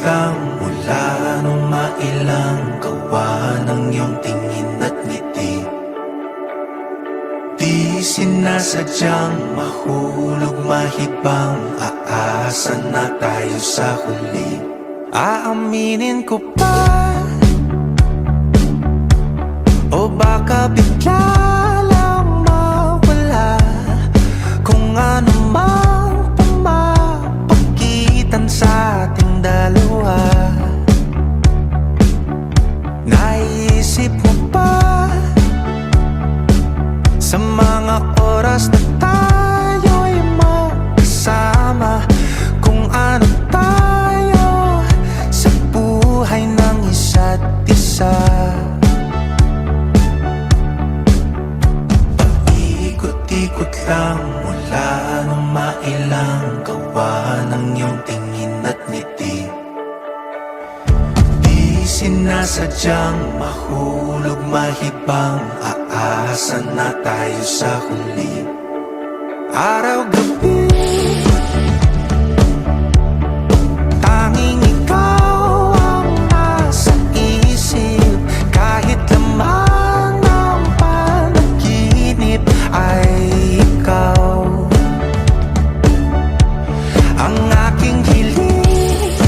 lang mula nung mailang gawa ng iyong tingin at ngiti. Di sinasadyang mahulog mahibang, aasa na tayo sa huli. Aaminin ko pa, o baka bigla lang mawala kung ano mang pumapagitan sa ating dalawa. Naisip mo ba sa mga oras na tayo'y magkasama, kung ano tayo sa buhay ng isa't isa? Paikot-ikot lang mula nung mailang gawa ng iyong tingin at ngiti. Di sinasadyang mahulog mahibang, aasa na tayo sa huli. Araw-gabi tanging ikaw ang nasa isip, kahit lamang ng panaginip ay ikaw ang aking hiling.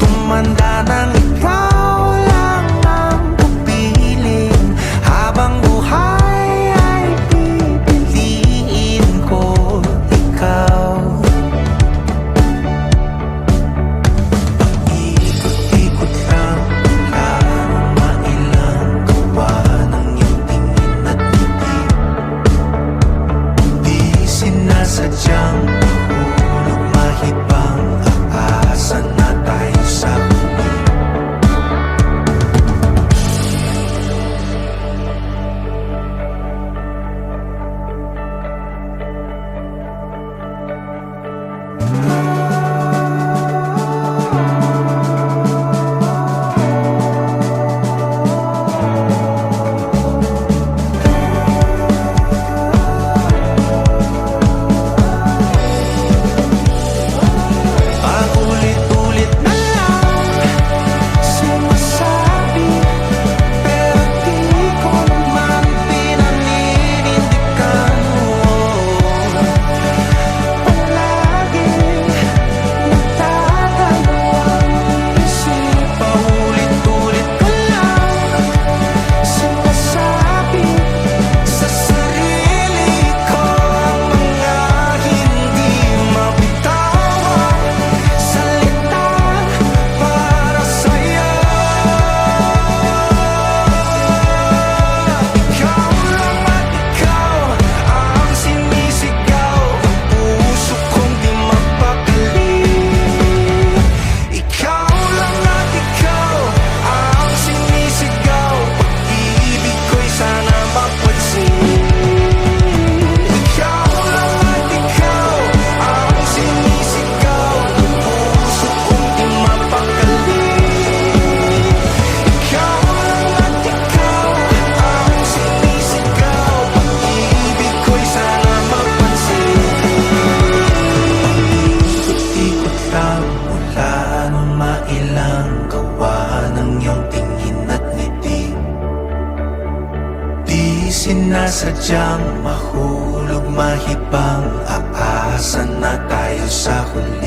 Tumanda ng ikaw lang ang pupiling, habang buhay ay pipiliin ko ikaw. Paikot-ikot lang mula nung mailang gawa ng iyong tingin at ngiti. Di sinasadyang mahulog mahibang, aasa na tayo sa huli. Paulit-ulit na lang sinasabi, pero di ko naman pinaninindigan mo. Palaging nagdadalawang isip. Paulit-ulit ko lang sinasabi sa sarili ko ang mga hindi mabitawang salita para sa'yo. Ikaw lang at ikaw ang sinisigaw, ang puso kong di mapakali. Ikaw lang at ikaw ang sinisigaw, pag-ibig ko'y sana mapansin. Ikaw lang at ikaw ang sinisigaw, ang puso kong di mapakali. Ikaw lang at ikaw ang sinisigaw, pag-ibig ko'y sana mapansin. Ikot-ikot lang mula nung mailang gawa ng iyong tingin at ngiti. Di sinasadyang mahulog mahibang, aasa na tayo sa huli.